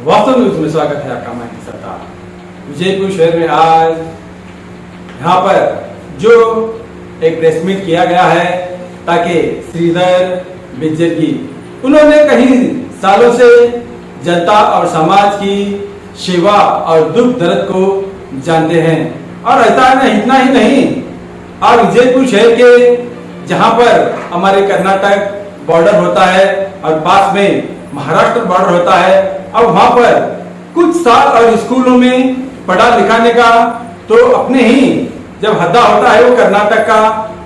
वास्तव न्यूज में स्वागत है आपका। मैं सरकार विजयपुर शहर में आज यहाँ पर जो एक प्रेस मीट किया गया है ताकि श्रीधर बिज्जर की उन्होंने कई सालों से जनता और समाज की सेवा और दुख दर्द को जानते हैं। और ऐसा नहीं, इतना ही नहीं, आज विजयपुर शहर के जहाँ पर हमारे कर्नाटक बॉर्डर होता है और पास में महाराष्ट्र बॉर्डर होता है, अब वहां पर कुछ साल और स्कूलों में पढ़ा लिखाने का तो अपने ही जब हद्दा होता है वो कर्नाटक का,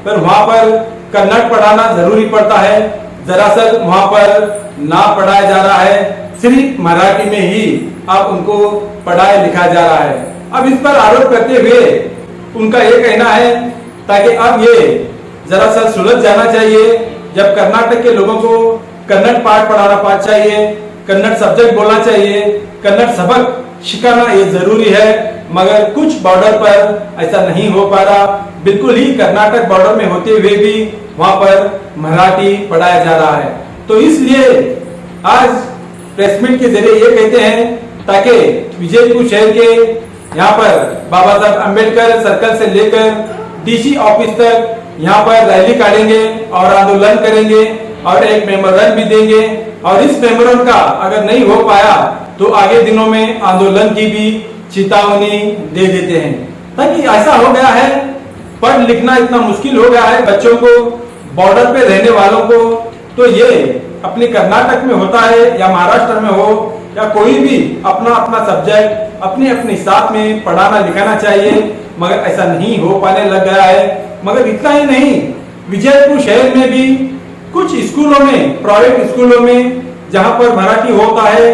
पर वहां पर कन्नड़ पढ़ाना जरूरी पड़ता है। दरअसल वहां पर ना पढ़ाया जा रहा है, सिर्फ मराठी में ही अब उनको पढ़ाया लिखा जा रहा है। अब इस पर आरोप करते हुए उनका ये कहना है ताकि अब ये जरा सा सुलझ जाना चाहिए। जब कर्नाटक के लोगों को कन्नड़ पाठ पढ़ाना चाहिए, कन्नड़ सब्जेक्ट बोलना चाहिए, कन्नड़ सबक सिखाना ये जरूरी है, मगर कुछ बॉर्डर पर ऐसा नहीं हो पा रहा। बिल्कुल ही कर्नाटक बॉर्डर में होते हुए भी वहां पर मराठी पढ़ाया जा रहा है। तो इसलिए आज प्रेस मीट के जरिए ये कहते हैं ताकि विजयपुर शहर के यहाँ पर बाबा साहब अम्बेडकर सर्कल से लेकर डीसी ऑफिस तक यहाँ पर रैली काटेंगे और आंदोलन करेंगे और एक मेमोरेंडम भी देंगे। और इस मेमोरेंडम का अगर नहीं हो पाया तो आगे दिनों में आंदोलन की भी चेतावनी दे देते हैं। ताकि ऐसा हो गया है, पढ़ लिखना इतना मुश्किल हो गया है बच्चों को, बॉर्डर पे रहने वालों को। तो ये अपने कर्नाटक में होता है या महाराष्ट्र में हो या कोई भी अपना अपना सब्जेक्ट अपने अपने साथ में पढ़ाना लिखाना चाहिए, मगर ऐसा नहीं हो पाने लग गया है। मगर इतना ही नहीं, विजयपुर शहर में भी कुछ स्कूलों में, प्राइवेट स्कूलों में जहां पर मराठी होता है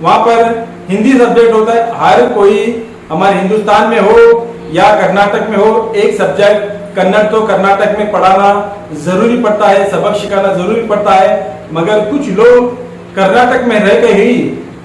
वहां पर हिंदी सब्जेक्ट होता है। हर कोई हमारे हिंदुस्तान में हो या कर्नाटक में हो, एक सब्जेक्ट कन्नड़ तो कर्नाटक में पढ़ाना जरूरी पड़ता है, सबक सिखाना जरूरी पड़ता है। मगर कुछ लोग कर्नाटक में रहकर ही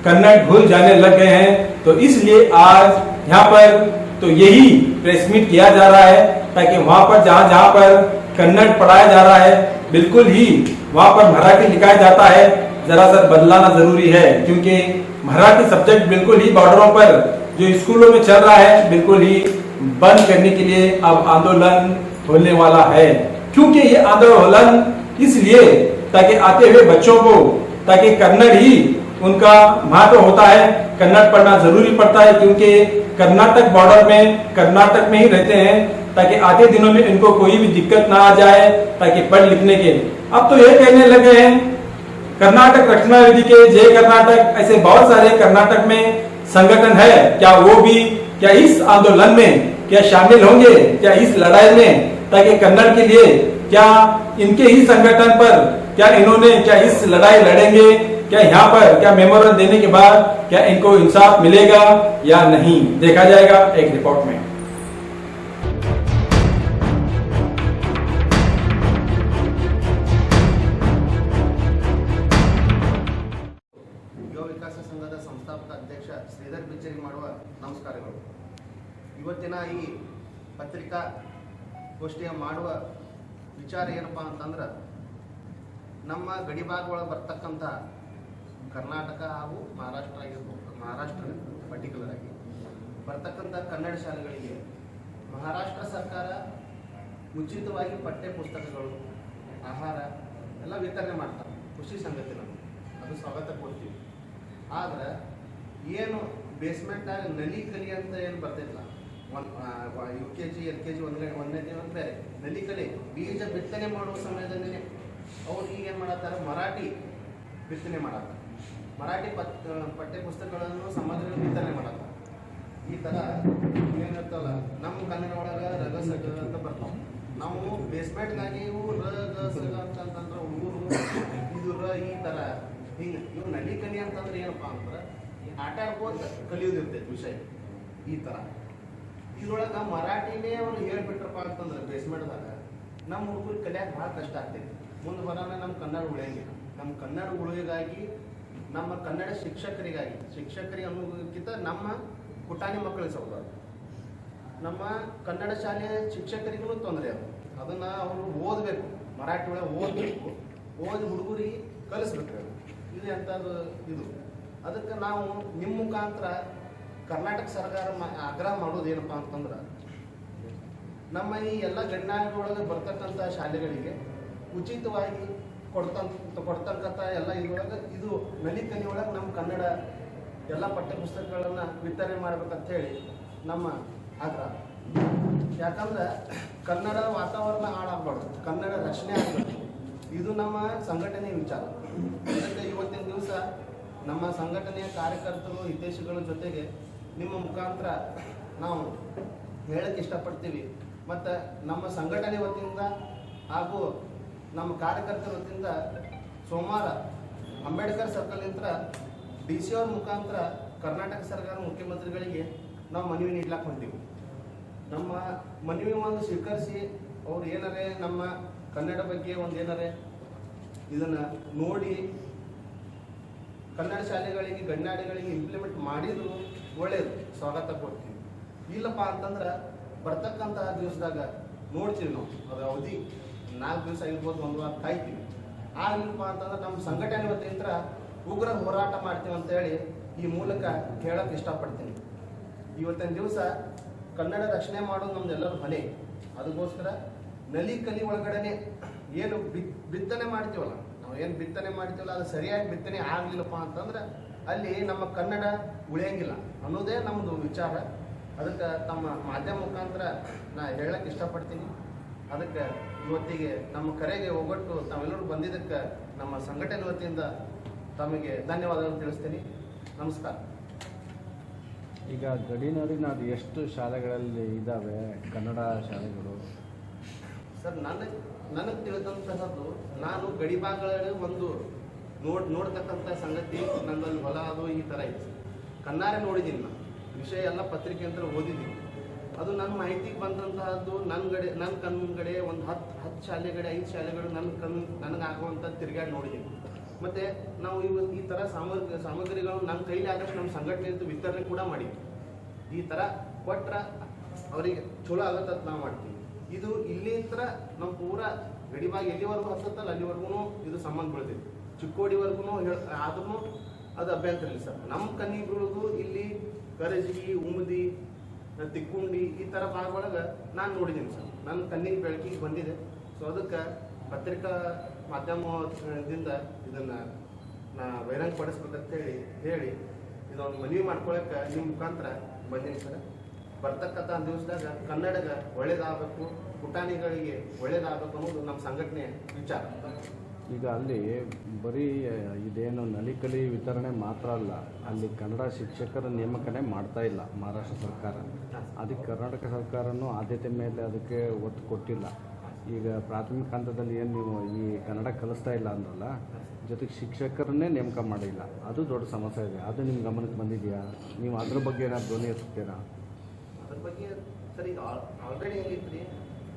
कन्नड़ भूल जाने लग गए हैं। तो इसलिए आज यहाँ पर तो यही प्रेस मीट किया जा रहा है ताकि वहां पर जहां जहां पर कन्नड़ पढ़ाया जा रहा है बिल्कुल ही वहां पर मराठी लिखाया जाता है, जरा सा बदलाना जरूरी है। क्योंकि मराठी सब्जेक्ट बिल्कुल ही बॉर्डरों पर जो स्कूलों में चल रहा है बिल्कुल ही बंद करने के लिए अब आंदोलन होने वाला है। क्योंकि ये आंदोलन इसलिए ताकि आते हुए बच्चों को, ताकि कन्नड़ ही उनका महत्व होता है, कन्नड़ पढ़ना जरूरी पड़ता है। क्योंकि कर्नाटक बॉर्डर में कर्नाटक में ही रहते हैं, ताकि आते दिनों में इनको कोई भी दिक्कत ना आ जाए, ताकि पढ़ लिखने के। अब तो ये कहने लगे हैं कर्नाटक रक्षणा वेदी के, जय कर्नाटक, ऐसे बहुत सारे कर्नाटक में संगठन है, क्या वो भी क्या इस आंदोलन में क्या शामिल होंगे, क्या इस लड़ाई में, ताकि कन्नड़ के लिए क्या इनके ही संगठन पर क्या इन्होंने क्या इस लड़ाई लड़ेंगे, क्या यहाँ पर क्या मेमोरेंडम देने के बाद क्या इनको इंसाफ मिलेगा या नहीं, देखा जाएगा एक रिपोर्ट में। ಯುವ ವಿಕಾಸ ಸಂಘದ ಸಂಸ್ಥಾಪಕ ಅಧ್ಯಕ್ಷ ಶ್ರೀಧರ್ ಬಿಚ್ಚರಿ ಮಾಡುವ ನಮಸ್ಕಾರಗಳು। ಇವತ್ತಿನ ಈ ಪತ್ರಿಕಾ ಗೋಷ್ಠಿಯ ಮಾಡುವ ವಿಚಾರ ಏನಪ್ಪಾ ಅಂತಂದ್ರೆ, ನಮ್ಮ ಗಡಿಭಾಗದೊಳಗೆ ಬರ್ತಕ್ಕಂಥ ಕರ್ನಾಟಕ ಹಾಗೂ ಮಹಾರಾಷ್ಟ್ರ ಪರ್ಟಿಕ್ಯುಲರ್ ಆಗಿ ಬರ್ತಕ್ಕಂಥ ಕನ್ನಡ ಶಾಲೆಗಳಿಗೆ ಮಹಾರಾಷ್ಟ್ರ ಸರ್ಕಾರ ಉಚಿತವಾಗಿ ಪಠ್ಯ ಪುಸ್ತಕಗಳು, ಆಹಾರ ಎಲ್ಲ ವಿತರಣೆ ಮಾಡ್ತಾರೆ। ಖುಷಿ ಸಂಗತಿ, ನಮಗೆ ಅದು ಸ್ವಾಗತ ಕೊಡ್ತೀವಿ। ಆದ್ರೆ ಏನು ಬೇಸ್ಮೆಂಟಾಗಿ ನಲಿ ಕಲಿ ಅಂತ ಏನು ಬರ್ತಿಲ್ಲ, UKG LKG ಒಂದನೇ ಅಂತ ಬೇರೆ ನಲಿ ಕಲಿ ಬೀಜ ಬಿತ್ತನೆ ಮಾಡುವ ಸಮಯದಲ್ಲಿ ಅವ್ರು ಈಗ ಏನು ಮಾಡತ್ತಾರೆ, ಮರಾಠಿ ಬಿತ್ತನೆ ಮಾಡತ್ತಾರೆ, ಮರಾಠಿ ಪಠ್ಯ ಪುಸ್ತಕಗಳನ್ನು ಸಮಾಜದಲ್ಲಿ ವಿತರಣೆ ಮಾಡತ್ತಾರೆ। ಈ ಥರ ಏನಿರ್ತಲ್ಲ ನಮ್ಮ ಕನ್ನಡ ಒಳಗೆ ರಗ ಸಗ ಅಂತ ಬರ್ತಾವೆ, ನಾವು ಬೇಸ್ಮೆಂಟ್ನಾಗಿ ಇವು ರ ಸಗ ಅಂತಂದ್ರೆ ಊರು ಇದು ರ ಈ ಥರ ಹಿಂಗೆ ಇವು ನಲಿ ಕಲಿ ಅಂತಂದ್ರೆ ಏನಪ್ಪ ಅಂದ್ರೆ ಆಟ ಆಡ್ಬೋದು ಕಲಿಯೋದಿರ್ತೈತೆ ವಿಷಯ ಈ ಥರ। ಇದ್ರೊಳಗೆ ಮರಾಠಿನೇ ಅವ್ರು ಹೇಳ್ಬಿಟ್ರಪ್ಪ ಅಂತಂದ್ರೆ ಬೇಸ್ಮೆಂಟ್ದಾಗ ನಮ್ಮ ಹುಡುಗರಿಗೆ ಕಲಿಯೋಕೆ ಭಾಳ ಕಷ್ಟ ಆಗ್ತೈತಿ। ಮುಂದೆ ಬರೋಣ ನಮ್ಮ ಕನ್ನಡ ಉಳಿಯಂಗಿಲ್ಲ। ನಮ್ಮ ಕನ್ನಡ ಉಳಿಯೋಗಾಗಿ, ನಮ್ಮ ಕನ್ನಡ ಶಿಕ್ಷಕರಿಗೆ ಅನ್ನೋದಕ್ಕಿಂತ ನಮ್ಮ ಪುಟಾಣಿ ಮಕ್ಕಳಿಗೆ ಸೌಲಭ್ಯ, ನಮ್ಮ ಕನ್ನಡ ಶಾಲೆಯ ಶಿಕ್ಷಕರಿಗೂ ತೊಂದರೆ ಅದು। ಅದನ್ನು ಅವರು ಓದಬೇಕು, ಮರಾಠಿ ಒಳಗೆ ಓದಬೇಕು, ಓದಿ ಹುಡುಗರಿಗೆ ಕಲಿಸ್ಬೇಕು। ಇದು ಎಂಥದ್ದು ಇದು ಅದಕ್ಕೆ ನಾವು ನಿಮ್ಮ ಮುಖಾಂತರ ಕರ್ನಾಟಕ ಸರ್ಕಾರ ಆಗ್ರಹ ಮಾಡೋದೇನಪ್ಪ ಅಂತಂದ್ರೆ ನಮ್ಮ ಈ ಎಲ್ಲ ಗಣ್ಯಾಗಳೊಳಗೆ ಬರ್ತಕ್ಕಂಥ ಶಾಲೆಗಳಿಗೆ ಉಚಿತವಾಗಿ ಕೊಡ್ತಕ್ಕಂಥ ಎಲ್ಲ ಇದ್ರೊಳಗೆ ಇದು ನಲಿಕಲಿ ಒಳಗೆ ನಮ್ಮ ಕನ್ನಡ ಎಲ್ಲ ಪಠ್ಯಪುಸ್ತಕಗಳನ್ನು ವಿತರಣೆ ಮಾಡ್ಬೇಕಂತ ಹೇಳಿ ನಮ್ಮ ಆಗ್ರಹ. ಯಾಕಂದ್ರೆ ಕನ್ನಡ ವಾತಾವರಣ ಹಾಳಾಗಬಾರ್ದು, ಕನ್ನಡ ರಕ್ಷಣೆ ಆಗಬೇಕು, ಇದು ನಮ್ಮ ಸಂಘಟನೆಯ ವಿಚಾರ. ಅದಕ್ಕೆ ಇವತ್ತಿನ ದಿವಸ ನಮ್ಮ ಸಂಘಟನೆಯ ಕಾರ್ಯಕರ್ತರು ಹಿತೈಷಿಗಳ ಜೊತೆಗೆ ನಿಮ್ಮ ಮುಖಾಂತರ ನಾವು ಹೇಳಕ್ಕೆ ಇಷ್ಟಪಡ್ತೀವಿ. ಮತ್ತು ನಮ್ಮ ಸಂಘಟನೆ ವತಿಯಿಂದ ಹಾಗೂ ನಮ್ಮ ಕಾರ್ಯಕರ್ತರ ವತಿಯಿಂದ ಸೋಮವಾರ ಅಂಬೇಡ್ಕರ್ ಸರ್ಕಲ್ನಿಂದ DC ಅವ್ರ ಮುಖಾಂತರ ಕರ್ನಾಟಕ ಸರ್ಕಾರ ಮುಖ್ಯಮಂತ್ರಿಗಳಿಗೆ ನಾವು ಮನವಿ ನೀಡ್ಲಾಕ್ ಹೊಂಟೀವಿ. ನಮ್ಮ ಮನವಿ ಒಂದು ಸ್ವೀಕರಿಸಿ ಅವ್ರು ಏನಾರೇ ನಮ್ಮ ಕನ್ನಡ ಬಗ್ಗೆ ಒಂದು ಏನಾರೇ ಇದನ್ನು ನೋಡಿ ಕನ್ನಡ ಶಾಲೆಗಳಿಗೆ ಗಣ್ಯಾಡಿಗಳಿಗೆ ಇಂಪ್ಲಿಮೆಂಟ್ ಮಾಡಿದ್ರು ಒಳ್ಳೆಯದು, ಸ್ವಾಗತ ಕೊಡ್ತೀವಿ. ಇಲ್ಲಪ್ಪ ಅಂತಂದ್ರೆ ಬರ್ತಕ್ಕಂತಹ ದಿವಸದಾಗ ನೋಡ್ತೀವಿ ನಾವು, ಅದು ಅವಧಿ 4 ದಿವಸ ಇರ್ಬೋದು, 1 ವಾರ ಕಾಯ್ತೀವಿ. ಆಗಿಲ್ಲಪ್ಪ ಅಂತಂದ್ರೆ ನಮ್ಮ ಸಂಘಟನೆ ವತಿಯಿಂದ ಉಗ್ರ ಹೋರಾಟ ಮಾಡ್ತೀವಿ ಅಂತೇಳಿ ಈ ಮೂಲಕ ಹೇಳಕ್ಕೆ ಇಷ್ಟಪಡ್ತೀನಿ. ಇವತ್ತಿನ ದಿವಸ ಕನ್ನಡ ರಕ್ಷಣೆ ಮಾಡೋದು ನಮ್ದೆಲ್ಲರೂ ಹೊಣೆ. ಅದಕ್ಕೋಸ್ಕರ ನಲಿ ಕಲಿ ಒಳಗಡೆ ಏನು ಬಿತ್ತನೆ ಮಾಡ್ತೀವಲ್ಲ, ನಾವು ಏನು ಬಿತ್ತನೆ ಮಾಡ್ತೀವಲ್ಲ ಅದು ಸರಿಯಾಗಿ ಬಿತ್ತನೆ ಆಗಲಿಲ್ಲಪ್ಪ ಅಂತಂದ್ರೆ ಅಲ್ಲಿ ನಮ್ಮ ಕನ್ನಡ ಉಳಿಯಂಗಿಲ್ಲ ಅನ್ನೋದೇ ನಮ್ಮದು ವಿಚಾರ. ಅದಕ್ಕೆ ತಮ್ಮ ಮಾಧ್ಯಮ ಮುಖಾಂತರ ನಾ ಹೇಳಕ್ಕೆ ಇಷ್ಟಪಡ್ತೀನಿ. ಅದಕ್ಕೆ ಇವತ್ತಿಗೆ ನಮ್ಮ ಕರೆಗೆ ಒಗ್ಗಟ್ಟು ತಾವೆಲ್ಲರೂ ಬಂದಿದ್ದಕ್ಕೆ ನಮ್ಮ ಸಂಘಟನೆ ವತಿಯಿಂದ ತಮಗೆ ಧನ್ಯವಾದಗಳನ್ನು ತಿಳಿಸ್ತೀನಿ. ನಮಸ್ಕಾರ. ಈಗ ಗಡಿನಾಡಿನ ಅದು ಎಷ್ಟು ಶಾಲೆಗಳಲ್ಲಿ ಇದ್ದಾವೆ ಕನ್ನಡ ಶಾಲೆಗಳು? ಸರ್, ನನಗೆ ತಿಳಿದಂತಹದ್ದು, ನಾನು ಗಡಿ ಭಾಗಗಳಲ್ಲಿ ಒಂದು ನೋಡ್ತಕ್ಕಂಥ ಸಂಗತಿ, ನನ್ನಲ್ಲಿ ಹೊಲ ಅದು ಈ ಥರ ಇತ್ತು. ಕಣ್ಣಾರೆ ನೋಡಿದ್ದೀನಿ, ನಾನು ವಿಷಯ ಎಲ್ಲ ಪತ್ರಿಕೆ ಅಂತ ಓದಿದ್ದೀನಿ. ಅದು ನನ್ನ ಮಾಹಿತಿಗೆ ಬಂದಂತಹದ್ದು ನನ್ನ ಕಣ್ಗಡೆ ಒಂದು 10 ಶಾಲೆಗಡೆ 5 ಶಾಲೆಗಳು ನನಗಾಗುವಂಥ ತಿರುಗಾಡಿ ನೋಡಿದ್ದೀನಿ. ಮತ್ತು ನಾವು ಈ ಥರ ಸಾಮಗ್ರಿಗಳು ನಮ್ಮ ಕೈಲಿ ಆದಷ್ಟು ನಮ್ಮ ಸಂಘಟನೆಯಿಂದ ವಿತರಣೆ ಕೂಡ ಮಾಡಿದ್ವಿ. ಈ ಥರ ಕೊಟ್ರೆ ಅವರಿಗೆ ಚಲೋ ಆಗತ್ತೆ ನಾವು ಮಾಡ್ತೀವಿ. ಇದು ಇಲ್ಲಿಂದ ನಮ್ಮ ಪೂರ ಗಡಿಭಾಗ ಎಲ್ಲಿವರೆಗೂ ಹತ್ತತ್ತಲ್ಲ ಅಲ್ಲಿವರೆಗೂ ಇದು ಸಂಬಂಧ ಬೀಳ್ತೈತಿ. ಚಿಕ್ಕೋಡಿವರೆಗೂ ಆದ್ರೂ ಅದು ಅಭ್ಯಂತರ ಇಲ್ಲ ಸರ್. ನಮ್ಮ ಕನ್ನಿಗಳಿಗೂ ಇಲ್ಲಿ ಕರಜಗಿ, ಉಮದಿ, ತಿಕ್ಕುಂಡಿ ಈ ಥರ ಭಾಗದೊಳಗೆ ನಾನು ನೋಡಿದ್ದೀನಿ ಸರ್. ನನ್ನ ಕಣ್ಣಿಗೆ ಬೆಳಕಿಗೆ ಬಂದಿದೆ. ಸೊ ಅದಕ್ಕೆ ಪತ್ರಿಕಾ ಮಾಧ್ಯಮದಿಂದ ಇದನ್ನು ನಾ ಬಹಿರಂಗಪಡಿಸ್ಬೇಕಂತ ಹೇಳಿ ಇದೊಂದು ಮನವಿ ಮಾಡ್ಕೊಳಕ್ಕೆ ನಿಮ್ಮ ಮುಖಾಂತರ ಬಂದೀನಿ ಸರ್. ಬರ್ತಕ್ಕಂಥ ದಿವಸದಾಗ ಕನ್ನಡಗ ಒಳ್ಳೇದಾಗಬೇಕು, ಪುಟಾಣಿಗಳಿಗೆ ಒಳ್ಳೇದಾಗಬೇಕು ಅನ್ನೋದು ನಮ್ಮ ಸಂಘಟನೆ ವಿಚಾರ. ಈಗ ಅಲ್ಲಿ ಬರೀ ಇದೇನು ನಲಿಕಲಿ ವಿತರಣೆ ಮಾತ್ರ ಅಲ್ಲ, ಅಲ್ಲಿ ಕನ್ನಡ ಶಿಕ್ಷಕರ ನೇಮಕನೇ ಮಾಡ್ತಾ ಇಲ್ಲ ಮಹಾರಾಷ್ಟ್ರ ಸರ್ಕಾರ. ಅದಕ್ಕೆ ಕರ್ನಾಟಕ ಸರ್ಕಾರನೂ ಆದ್ಯತೆ ಮೇಲೆ ಅದಕ್ಕೆ ಒತ್ತು ಕೊಟ್ಟಿಲ್ಲ. ಈಗ ಪ್ರಾಥಮಿಕ ಹಂತದಲ್ಲಿ ಏನು ನೀವು ಈ ಕನ್ನಡ ಕಲಿಸ್ತಾ ಇಲ್ಲ ಅಂದ್ರಲ್ಲ, ಜೊತೆಗೆ ಶಿಕ್ಷಕರನ್ನೇ ನೇಮಕ ಮಾಡಿಲ್ಲ, ಅದು ದೊಡ್ಡ ಸಮಸ್ಯೆ ಇದೆ. ಅದು ನಿಮ್ಮ ಗಮನಕ್ಕೆ ಬಂದಿದೆಯಾ? ನೀವು ಅದ್ರ ಬಗ್ಗೆ ಏನಾದ್ರು ಧ್ವನಿ ಎತ್ತುತ್ತೀರಾ? ಅದ್ರ ಬಗ್ಗೆ ಸರ್, ಈಗ ಆಲ್ರೆಡಿ ಏನಿತ್ತು,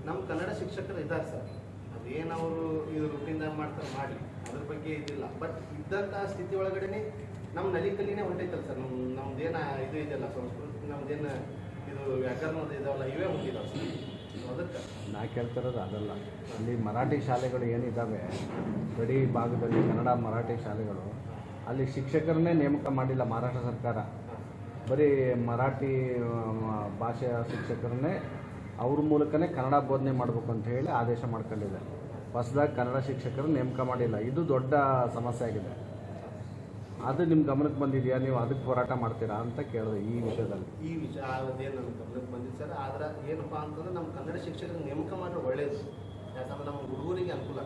ನಮ್ಮ ಕನ್ನಡ ಶಿಕ್ಷಕರು ಇದ್ದಾರೆ ಸರ್. ಅದೇನು ಅವರು ಇದು ರೂಟೀನ್ದಾಗ ಮಾಡ್ತಾರೆ ಮಾಡಿ, ಅದ್ರ ಬಗ್ಗೆ ಇದಿಲ್ಲ. ಬಟ್ ಇದ್ದಂಥ ಸ್ಥಿತಿ ಒಳಗಡೆ ನಮ್ಮ ನಲಿಕಲಿನೇ ಹೊಂಟೈತಲ್ಲ ಸರ್. ನಮ್ದೇನು ಇದು ಇದೆಯಲ್ಲ ಸಂಸ್ಕೃತಿ, ನಮ್ದೇನು ಇದು ವ್ಯಾಕರಣದ ಇದಾವಲ್ಲ, ಇವೇ ಹೊಂದಿದಾವೆ ಸರ್. ಅದಕ್ಕೆ ನಾ ಕೇಳ್ತಿರೋದು ಅದಲ್ಲ. ಅಲ್ಲಿ ಮರಾಠಿ ಶಾಲೆಗಳು ಏನಿದ್ದಾವೆ ಗಡಿ ಭಾಗದಲ್ಲಿ, ಕನ್ನಡ ಮರಾಠಿ ಶಾಲೆಗಳು, ಅಲ್ಲಿ ಶಿಕ್ಷಕರನ್ನೇ ನೇಮಕ ಮಾಡಿಲ್ಲ ಮಹಾರಾಷ್ಟ್ರ ಸರ್ಕಾರ. ಬರೀ ಮರಾಠಿ ಭಾಷೆಯ ಶಿಕ್ಷಕರನ್ನೇ ಅವ್ರ ಮೂಲಕನೇ ಕನ್ನಡ ಬೋಧನೆ ಮಾಡಬೇಕು ಅಂತ ಹೇಳಿ ಆದೇಶ ಮಾಡ್ಕೊಂಡಿದೆ. ಹೊಸದಾಗಿ ಕನ್ನಡ ಶಿಕ್ಷಕರು ನೇಮಕ ಮಾಡಿಲ್ಲ. ಇದು ದೊಡ್ಡ ಸಮಸ್ಯೆ ಆಗಿದೆ. ಅದು ನಿಮ್ಮ ಗಮನಕ್ಕೆ ಬಂದಿದೆಯಾ? ನೀವು ಅದಕ್ಕೆ ಹೋರಾಟ ಮಾಡ್ತೀರಾ ಅಂತ ಕೇಳಿದೆ ಈ ವಿಷಯದಲ್ಲಿ. ಈ ವಿಷಯ ಅದೇನು ನಮ್ಮ ಗಮನಕ್ಕೆ ಬಂದಿದೆ ಸರ್. ಆದ್ರೆ ಏನಪ್ಪ ಅಂತಂದ್ರೆ ನಮ್ಮ ಕನ್ನಡ ಶಿಕ್ಷಕರು ನೇಮಕ ಮಾಡಿದ್ರೆ ಒಳ್ಳೇದು. ಯಾಕಂದ್ರೆ ನಮ್ಮ ಹುಡುಗರಿಗೆ ಅನುಕೂಲ.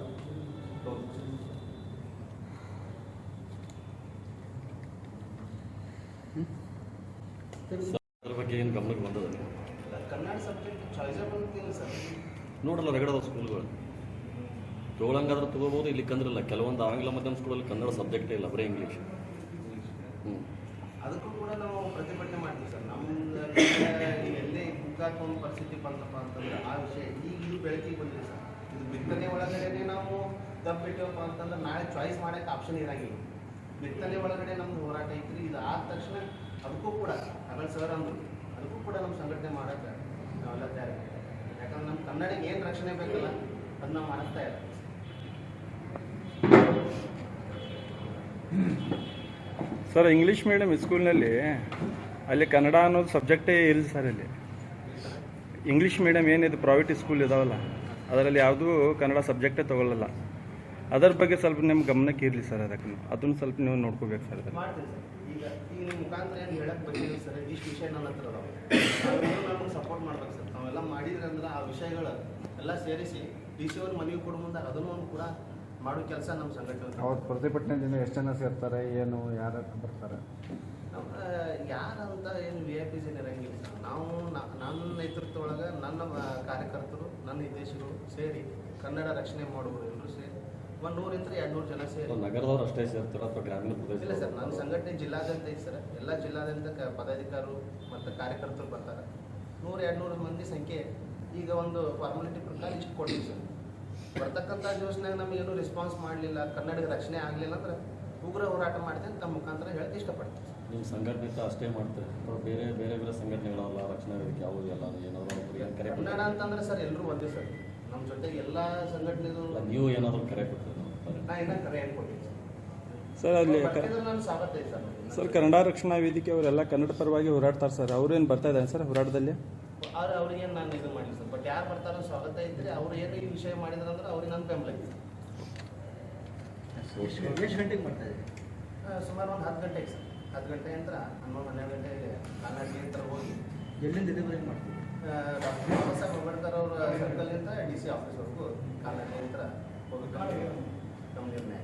ಅದ್ರ ಬಗ್ಗೆ ಏನು ಗಮನಕ್ಕೆ ಬಂದದ? ಕನ್ನಡ ಸಬ್ಜೆಕ್ಟ್ ಚಾಯ್ಸಬಲ್ ಇಲ್ಲ ಸರ್. ನೋಡಲ್ಲ ರಗಡದ ಸ್ಕೂಲ್ಗಳು ತೊಗೊಳಂಗಾದ್ರೆ ತೊಗೋಬೋದು, ಇಲ್ಲಿ ಕಂದ್ರಲ್ಲ. ಕೆಲವೊಂದು ಆಂಗ್ಲ ಮಾಧ್ಯಮ ಸ್ಕೂಲಲ್ಲಿ ಕನ್ನಡ ಸಬ್ಜೆಕ್ಟೇ ಇಲ್ಲ, ಬರೀ ಇಂಗ್ಲೀಷ್. ಅದಕ್ಕೂ ಕೂಡ ನಾವು ಪ್ರತಿಭಟನೆ ಮಾಡ್ತೀವಿ ಸರ್. ನಮ್ದು ಎಲ್ಲೇ ಕುಗ್ಗಾಕೊಂಡ ಪರಿಸ್ಥಿತಿ ಬಂತಪ್ಪ ಅಂತಂದ್ರೆ ಆ ವಿಷಯ ಇದು ಬೆಳಕಿಗೆ ಬಂದಿದೆ ಸರ್. ಇದು ಬಿತ್ತನೆ ಒಳಗಡೆ ನಾವು ತಪ್ಪಿಟ್ಟವಪ್ಪ ಅಂತಂದ್ರೆ ನಾಳೆ ಚಾಯ್ಸ್ ಮಾಡೋಕ್ಕೆ ಆಪ್ಷನ್ ಇರೋಂಗಿಲ್ಲ. ಬಿತ್ತನೆ ಒಳಗಡೆ ನಮ್ದು ಹೋರಾಟ ಐತ್ರಿ. ಇದು ಆದ ತಕ್ಷಣ ಅದಕ್ಕೂ ಕೂಡ ಅಗಲ್ ಸರ್ ಅಂದರು, ಅದಕ್ಕೂ ಕೂಡ ನಮ್ಮ ಸಂಘಟನೆ ಮಾಡೋಕ್ಕೆ ನಾವೆಲ್ಲ ತಯಾರಿ. ಯಾಕಂದ್ರೆ ನಮ್ಮ ಕನ್ನಡಿಗೆ ಏನು ರಕ್ಷಣೆ ಬೇಕಲ್ಲ ಅದು ನಾವು ಮಾಡ್ತಾ ಇರ್ತೀವಿ. ಸರ್ ಇಂಗ್ಲೀಷ್ ಮೀಡಿಯಂ ಸ್ಕೂಲ್ನಲ್ಲಿ ಅಲ್ಲಿ ಕನ್ನಡ ಅನ್ನೋದು ಸಬ್ಜೆಕ್ಟೇ ಇಲ್ಲ ಸರ್ ಇಲ್ಲಿ. ಇಂಗ್ಲೀಷ್ ಮೀಡಿಯಂ ಏನಿದೆ ಪ್ರೈವೇಟ್ ಸ್ಕೂಲ್ ಇದಾವಲ್ಲ ಅದರಲ್ಲಿ ಯಾವುದೂ ಕನ್ನಡ ಸಬ್ಜೆಕ್ಟೇ ತೊಗೊಳ್ಳಲ್ಲ. ಅದರ ಬಗ್ಗೆ ಸ್ವಲ್ಪ ನಿಮ್ಮ ಗಮನಕ್ಕೆ ಇರಲಿ ಸರ್. ಅದನ್ನು ಸ್ವಲ್ಪ ನೀವು ನೋಡ್ಕೋಬೇಕು ಸರ್. ಮಾಡ್ತೀನಿ ಸರ್. ಈಗ ನಿಮ್ಮ ಮುಖಾಂತರ ಏನು ಹೇಳಕ್ಕೆ ಬಂದಿಲ್ಲ ಸರ್, ಇಷ್ಟು ವಿಷಯ ನನ್ನ ಹತ್ರ ಅದಾವೆ. ನಮಗೆ ಸಪೋರ್ಟ್ ಮಾಡ್ಬೇಕು ಸರ್. ನಾವೆಲ್ಲ ಮಾಡಿದ್ರೆ ಅಂದ್ರೆ ಆ ವಿಷಯಗಳು ಎಲ್ಲ ಸೇರಿಸಿ ಡಿ ಸಿ ಅವ್ರ ಮನವಿ ಕೊಡೋ ಮುಂದೆ ಅದನ್ನು ಕೂಡ ಮಾಡೋ ಕೆಲಸ ನಮ್ಮ ಸಂಘಟನೆ. ಅವತ್ತು ಪ್ರತಿಭಟನೆಯಿಂದ ಎಷ್ಟು ಜನ ಸೇರ್ತಾರೆ, ಏನು ಯಾರು ಬರ್ತಾರೆ? ಯಾರಂತ ಏನು ವಿ ಐ ಪಿಸ್ ಏನು ಇರಂಗಿಲ್ಲ ಸರ್. ನಾವು ನನ್ನ ನೇತೃತ್ವ ಒಳಗೆ ನನ್ನ ಕಾರ್ಯಕರ್ತರು, ನನ್ನ ಹಿತೈಷಿಗಳು ಸೇರಿ ಕನ್ನಡ ರಕ್ಷಣೆ ಮಾಡುವರು ಎಲ್ಲರೂ ಸೇರಿ 100-200 ಜನ ಸೇರಿ. ನಗರದವ್ರು ಅಷ್ಟೇ ಸೇರ್ತಾರೆ ಅಥವಾ ಗ್ರಾಮೀಣ ಪ್ರದೇಶ? ಇಲ್ಲ ಸರ್, ನನ್ನ ಸಂಘಟನೆ ಜಿಲ್ಲಾದ್ಯಂತ ಐತೆ ಸರ್. ಎಲ್ಲ ಜಿಲ್ಲಾದ್ಯಂತ ಪದಾಧಿಕಾರಿಗಳು ಮತ್ತು ಕಾರ್ಯಕರ್ತರು ಬರ್ತಾರೆ. 100-200 ಮಂದಿ ಸಂಖ್ಯೆ. ಈಗ ಒಂದು ಫಾರ್ಮಾಲಿಟಿ ಪ್ರಕಾರ ಇಷ್ಟು ಕೊಡ್ತೀವಿ ಸರ್. ಬರ್ತಕ್ಕಂಥ ದಿವಸನಾಗ ನಮಗೇನು ರೆಸ್ಪಾನ್ಸ್ ಮಾಡಲಿಲ್ಲ, ಕನ್ನಡದ ರಕ್ಷಣೆ ಆಗಲಿಲ್ಲ ಅಂದ್ರೆ ಉಗ್ರ ಹೋರಾಟ ಮಾಡ್ತೀನಿ ತಮ್ಮ ಮುಖಾಂತರ ಹೇಳಕ್ಕೆ ಇಷ್ಟಪಡ್ತೀನಿ. ನಿಮ್ಮ ಸಂಘಟನೆ ಅಷ್ಟೇ ಮಾಡ್ತಾರೆ ಅಥವಾ ಬೇರೆ ಬೇರೆ ಬೇರೆ ಸಂಘಟನೆಗಳಲ್ಲ, ರಕ್ಷಣಾ ವೇದಿಕೆ ಯಾವುದೂ ಎಲ್ಲ ಏನಾದರೂ ಕರೆ ಕನ್ನಡ ಅಂತಂದ್ರೆ ಸರ್ ಎಲ್ಲರೂ ಒಂದೇ ಸರ್. ನಮ್ಮ ಜೊತೆಗೆ ಎಲ್ಲ ಸಂಘಟನೆಗಳು. ನೀವು ಏನಾದರೂ ಕರೆ ಕೊಡ್ತೀರಿ? ನಾ ಇನ್ನೂ ಕರೆ ಹೇಳ್ಕೊಡ್ತೀನಿ ಸರ್ ಅಲ್ಲಿ ನಾನು ಸ್ವಾಗತ ಐತೆ ಸರ್. ಸರ್ ಕನ್ನಡ ರಕ್ಷಣಾ ವೇದಿಕೆ ಅವರೆಲ್ಲ ಕನ್ನಡ ಪರವಾಗಿ ಹೋರಾಡ್ತಾರೆ ಸರ್. ಅವ್ರೇನು ಬರ್ತಾ ಇದ್ದಾರೆ ಸರ್ ಹೋರಾಟದಲ್ಲಿ? ಅವ್ರಿಗೇನು ನಾನು ಇದು ಮಾಡಿಲ್ಲ ಸರ್. ಬಟ್ ಯಾರು ಬರ್ತಾರೋ ಸ್ವಾಗತ ಐತ್ರಿ. ಅವ್ರು ಏನು ಈ ವಿಷಯ ಮಾಡಿದ್ರು ಅಂದ್ರೆ ಅವ್ರಿಗೆ ನನ್ನ ಬೆಂಬಲ ಐತಿ. ಎಷ್ಟು ಗಂಟೆಗೆ ಮಾಡ್ತಾ ಇದ್ದೀವಿ? ಸುಮಾರು ಒಂದು 10 ಗಂಟೆಗೆ ಸರ್. 10 ಗಂಟೆ ಅಂತ 11-12 ಗಂಟೆಗೆ ಕಾನಾಡಿ ಹತ್ರ ಹೋಗಿ ಎಲ್ಲಿಂದ ಇಲ್ಲಿವರೆಗೆ ಮಾಡ್ತೀವಿ? ಡಾಕ್ಟರ್ ಬಾಬಾ ಸಾಹೇಬ್ ಅಂಬೇಡ್ಕರ್ ಅವ್ರ ಸರ್ಕಲ್ನಿಂದ ಡಿ ಸಿ ಆಫೀಸ್ವರೆಗೂ ಕಾನಾಡಿ ಹತ್ರ ಹೋಗಿ ನಮ್ಮ ನಿರ್ಣಯ.